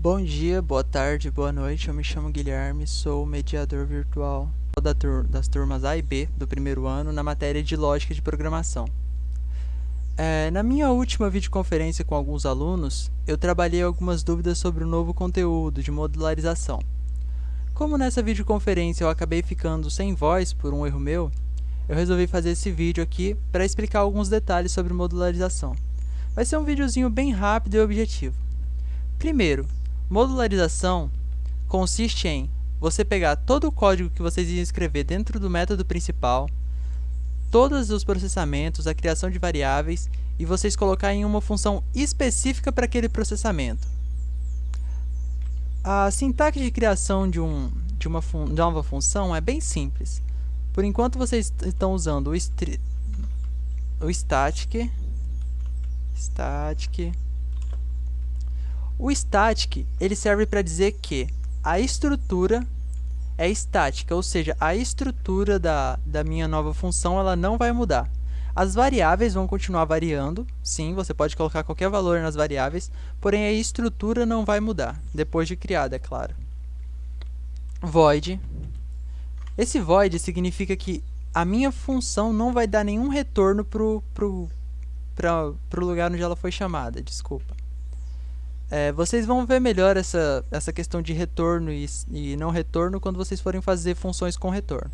Bom dia, boa tarde, boa noite, eu me chamo Guilherme, sou mediador virtual das turmas A e B do primeiro ano na matéria de Lógica de Programação. Na minha última videoconferência com alguns alunos, eu trabalhei algumas dúvidas sobre o novo conteúdo de modularização. Como nessa videoconferência eu acabei ficando sem voz por um erro meu, eu resolvi fazer esse vídeo aqui para explicar alguns detalhes sobre modularização. Vai ser um videozinho bem rápido e objetivo. Primeiro, modularização consiste em você pegar todo o código que vocês iam escrever dentro do método principal, todos os processamentos, a criação de variáveis, e vocês colocar em uma função específica para aquele processamento. A sintaxe de criação de uma nova função é bem simples. Por enquanto vocês estão usando o static. O static ele serve para dizer que a estrutura é estática, ou seja, a estrutura da minha nova função ela não vai mudar. As variáveis vão continuar variando, sim, você pode colocar qualquer valor nas variáveis, porém a estrutura não vai mudar, depois de criada, é claro. Void. Esse void significa que a minha função não vai dar nenhum retorno pro lugar onde ela foi chamada, desculpa. Vocês vão ver melhor essa questão de retorno e não retorno quando vocês forem fazer funções com retorno.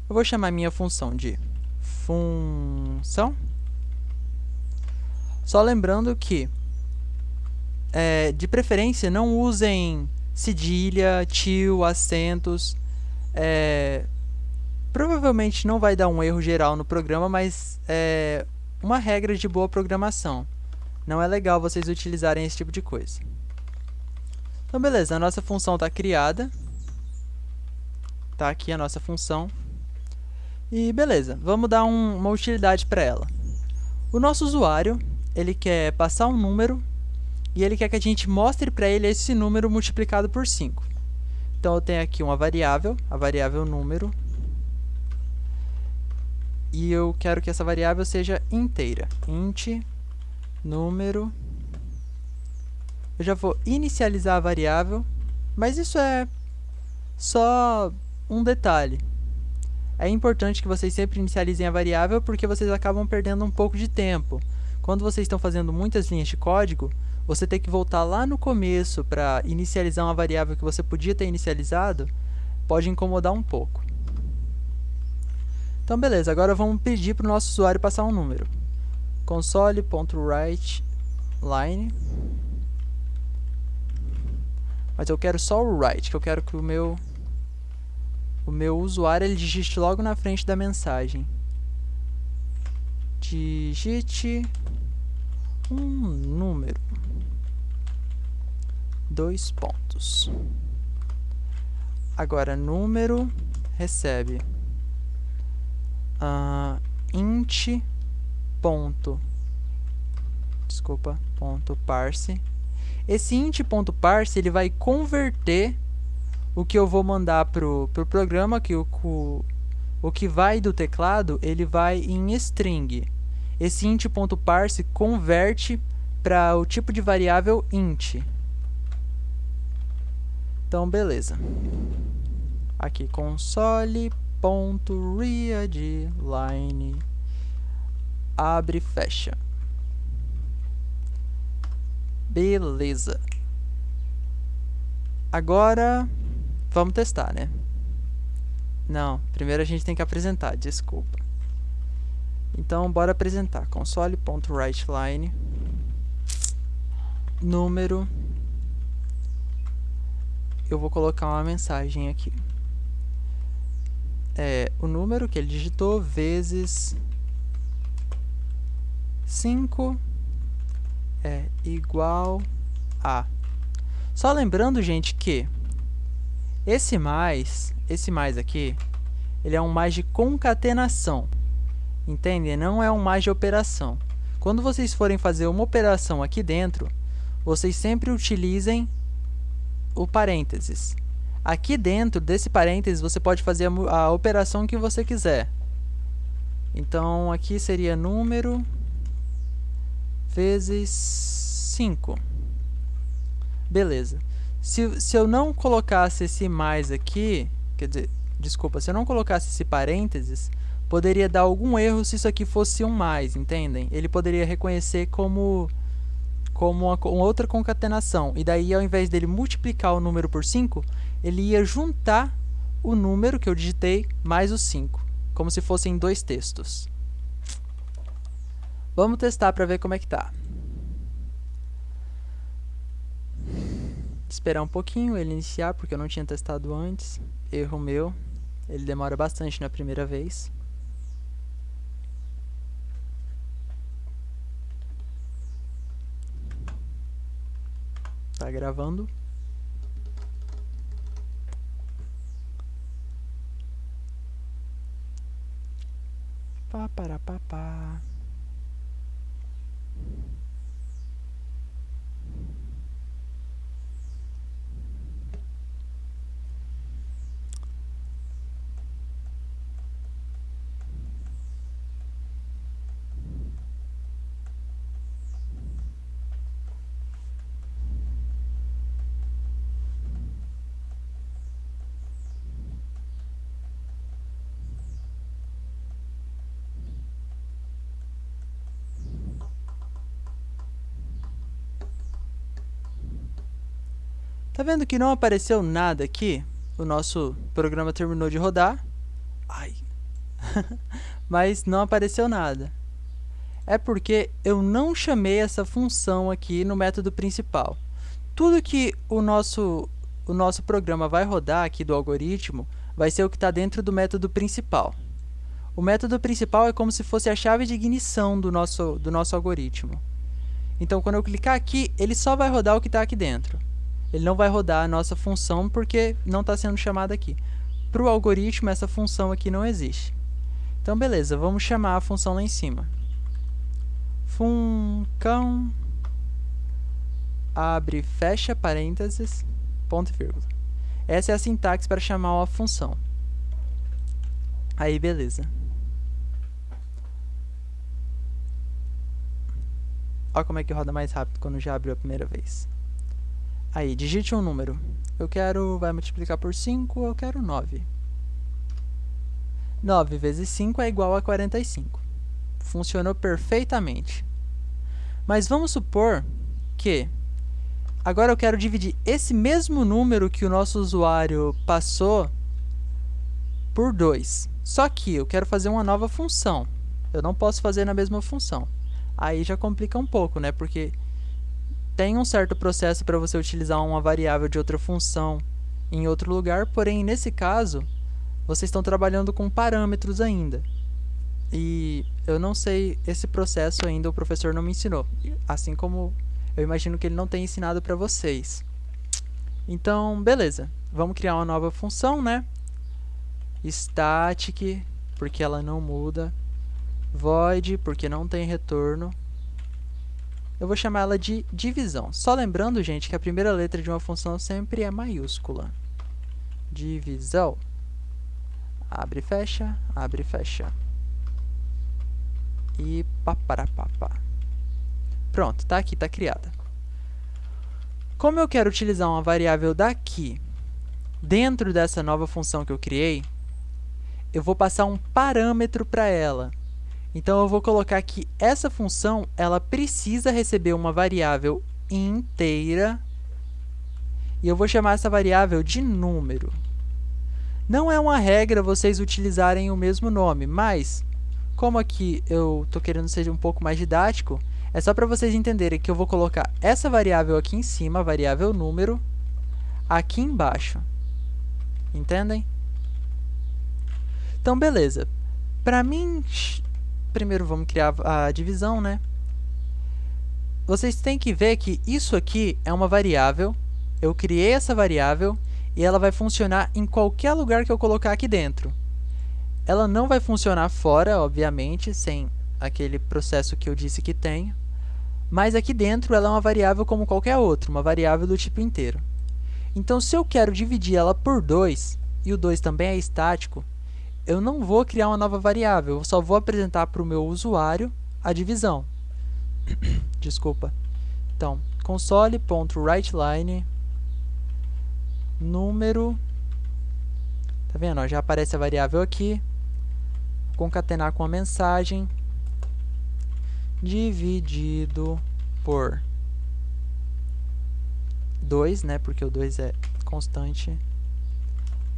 Eu vou chamar minha função de função. Só lembrando que, de preferência, não usem cedilha, til, acentos. Provavelmente não vai dar um erro geral no programa, mas é uma regra de boa programação. Não é legal vocês utilizarem esse tipo de coisa. Então, beleza, a nossa função está criada. Está aqui a nossa função. E beleza, vamos dar uma utilidade para ela. O nosso usuário, ele quer passar um número e ele quer que a gente mostre para ele esse número multiplicado por 5. Então, eu tenho aqui uma variável, a variável número. E eu quero que essa variável seja inteira. Int número. Eu já vou inicializar a variável, mas isso é só um detalhe. É importante que vocês sempre inicializem a variável porque vocês acabam perdendo um pouco de tempo. Quando vocês estão fazendo muitas linhas de código, você tem que voltar lá no começo para inicializar uma variável que você podia ter inicializado, pode incomodar um pouco. Então, beleza, agora vamos pedir para o nosso usuário passar um número. console.writeLine. Mas eu quero só o write, que eu quero que o meu usuário ele digite logo na frente da mensagem. Digite um número. 2 pontos. Agora, número recebe int ponto parse. Esse int.parse ele vai converter o que eu vou mandar pro programa, que o que vai do teclado, ele vai em string. Esse int.parse converte para o tipo de variável int. Então, beleza. Aqui, console.readline abre e fecha. Beleza. Agora, vamos testar, né? Não, primeiro a gente tem que apresentar, desculpa. Então, bora apresentar. console.writeLine número. Eu vou colocar uma mensagem aqui. O número que ele digitou vezes 5 é igual a... Só lembrando, gente, que esse mais aqui, ele é um mais de concatenação. Entende? Não é um mais de operação. Quando vocês forem fazer uma operação aqui dentro, vocês sempre utilizem o parênteses. Aqui dentro desse parênteses, você pode fazer a operação que você quiser. Então, aqui seria número vezes 5. Beleza. Se eu não colocasse esse mais aqui, quer dizer, desculpa, se eu não colocasse esse parênteses, poderia dar algum erro se isso aqui fosse um mais, entendem? Ele poderia reconhecer como uma outra concatenação. E daí, ao invés dele multiplicar o número por 5, ele ia juntar o número que eu digitei mais o 5, como se fossem dois textos. Vamos testar para ver como é que tá. Esperar um pouquinho ele iniciar, porque eu não tinha testado antes. Erro meu. Ele demora bastante na primeira vez. Tá gravando. Pá, para, pá, pá. Tá vendo que não apareceu nada aqui? O nosso programa terminou de rodar. Ai. Mas não apareceu nada. É porque eu não chamei essa função aqui no método principal. Tudo que o nosso programa vai rodar aqui do algoritmo vai ser o que está dentro do método principal. O método principal é como se fosse a chave de ignição do nosso algoritmo. Então, quando eu clicar aqui, ele só vai rodar o que está aqui dentro. Ele não vai rodar a nossa função porque não está sendo chamada aqui. Para o algoritmo, essa função aqui não existe. Então, beleza, vamos chamar a função lá em cima. Funcão, abre, fecha, parênteses, ponto e vírgula. Essa é a sintaxe para chamar uma função. Aí, beleza. Olha como é que roda mais rápido quando já abriu a primeira vez. Aí, digite um número. Eu quero, vai multiplicar por 5, eu quero 9. 9 vezes 5 é igual a 45. Funcionou perfeitamente. Mas vamos supor que agora eu quero dividir esse mesmo número que o nosso usuário passou por 2. Só que eu quero fazer uma nova função. Eu não posso fazer na mesma função. Aí já complica um pouco, né? Porque tem um certo processo para você utilizar uma variável de outra função em outro lugar, porém, nesse caso, vocês estão trabalhando com parâmetros ainda. E eu não sei esse processo ainda, o professor não me ensinou. Assim como eu imagino que ele não tenha ensinado para vocês. Então, beleza. Vamos criar uma nova função, né? Static, porque ela não muda. Void, porque não tem retorno. Eu vou chamar ela de divisão. Só lembrando, gente, que a primeira letra de uma função sempre é maiúscula. Divisão. Abre e fecha, abre e fecha. E paparapapá. Pronto, tá aqui, tá criada. Como eu quero utilizar uma variável daqui, dentro dessa nova função que eu criei, eu vou passar um parâmetro para ela. Então, eu vou colocar que essa função, ela precisa receber uma variável inteira, e eu vou chamar essa variável de número. Não é uma regra vocês utilizarem o mesmo nome, mas, como aqui eu estou querendo ser um pouco mais didático, é só para vocês entenderem que eu vou colocar essa variável aqui em cima, a variável número, aqui embaixo. Entendem? Então, beleza. Para mim, primeiro vamos criar a divisão, né? Vocês têm que ver que isso aqui é uma variável. Eu criei essa variável e ela vai funcionar em qualquer lugar que eu colocar aqui dentro. Ela não vai funcionar fora, obviamente, sem aquele processo que eu disse que tem. Mas aqui dentro ela é uma variável como qualquer outra, uma variável do tipo inteiro. Então, se eu quero dividir ela por 2, e o 2 também é estático, eu não vou criar uma nova variável, eu só vou apresentar para o meu usuário a divisão. Desculpa. Então, console.writeLine número, tá vendo? Ó, já aparece a variável aqui, concatenar com a mensagem dividido por 2, né? Porque o 2 é constante,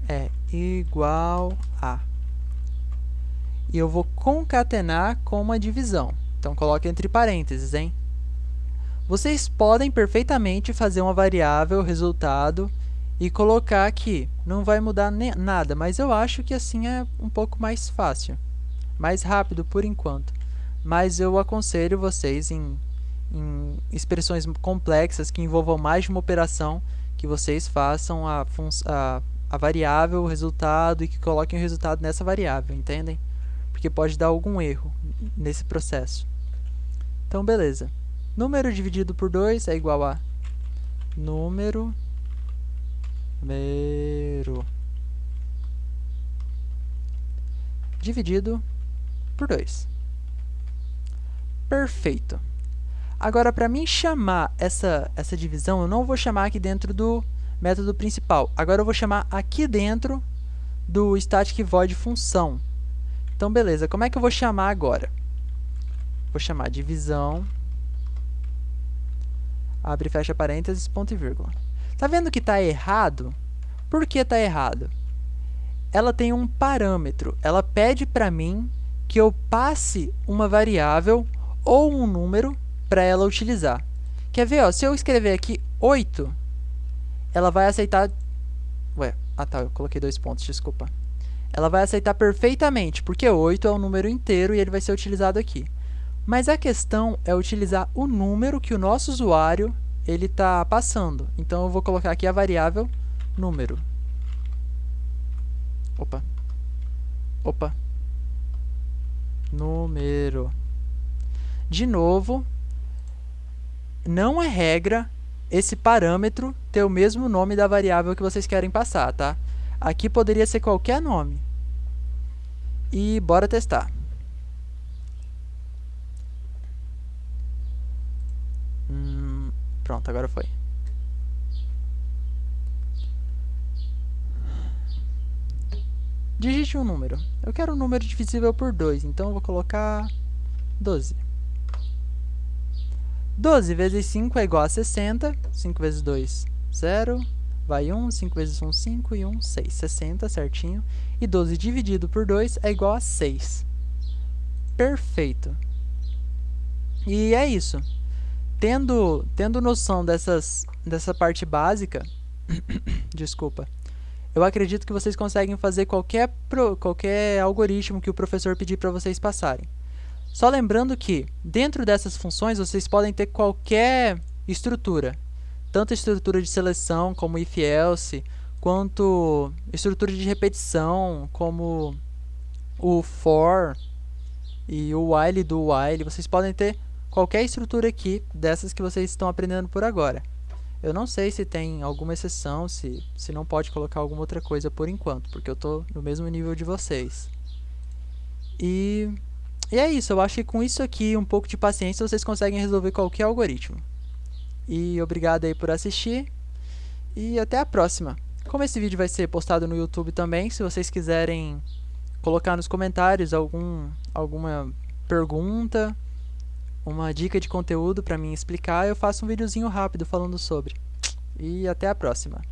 é igual a. E eu vou concatenar com uma divisão. Então, coloque entre parênteses, hein? Vocês podem perfeitamente fazer uma variável resultado e colocar aqui. Não vai mudar nada, mas eu acho que assim é um pouco mais fácil. Mais rápido por enquanto. Mas eu aconselho vocês em expressões complexas que envolvam mais de uma operação, que vocês façam a variável, o resultado e que coloquem o resultado nessa variável, entendem? Porque pode dar algum erro nesse processo. Então, beleza. Número dividido por 2 é igual a número dividido por 2. Perfeito. Agora, para mim chamar essa divisão, eu não vou chamar aqui dentro do método principal. Agora eu vou chamar aqui dentro do static void função. Então, beleza. Como é que eu vou chamar agora? Vou chamar divisão, abre e fecha parênteses, ponto e vírgula. Tá vendo que está errado? Por que está errado? Ela tem um parâmetro. Ela pede para mim que eu passe uma variável ou um número para ela utilizar. Quer ver? Ó, se eu escrever aqui 8, ela vai aceitar... eu coloquei 2 pontos, desculpa. Ela vai aceitar perfeitamente, porque 8 é um número inteiro e ele vai ser utilizado aqui. Mas a questão é utilizar o número que o nosso usuário está passando. Então, eu vou colocar aqui a variável número. Número. De novo, não é regra esse parâmetro ter o mesmo nome da variável que vocês querem passar, tá? Aqui poderia ser qualquer nome. E bora testar. Pronto, agora foi. Digite um número. Eu quero um número divisível por 2, então eu vou colocar 12. 12 vezes 5 é igual a 60. 5 vezes 2, 0. Vai 1. 5 vezes 1, 5. E 1, 6. 60, certinho. E 12 dividido por 2 é igual a 6. Perfeito. E é isso. Tendo noção dessa parte básica, desculpa, eu acredito que vocês conseguem fazer qualquer algoritmo que o professor pedir para vocês passarem. Só lembrando que, dentro dessas funções, vocês podem ter qualquer estrutura. Tanto estrutura de seleção, como if-else, quanto estrutura de repetição, como o for e o while do while. Vocês podem ter qualquer estrutura aqui dessas que vocês estão aprendendo por agora. Eu não sei se tem alguma exceção, se não pode colocar alguma outra coisa por enquanto, porque eu estou no mesmo nível de vocês. E é isso, eu acho que com isso aqui, um pouco de paciência, vocês conseguem resolver qualquer algoritmo. E obrigado aí por assistir, e até a próxima. Como esse vídeo vai ser postado no YouTube também, se vocês quiserem colocar nos comentários alguma pergunta, uma dica de conteúdo para mim explicar, eu faço um videozinho rápido falando sobre. E até a próxima.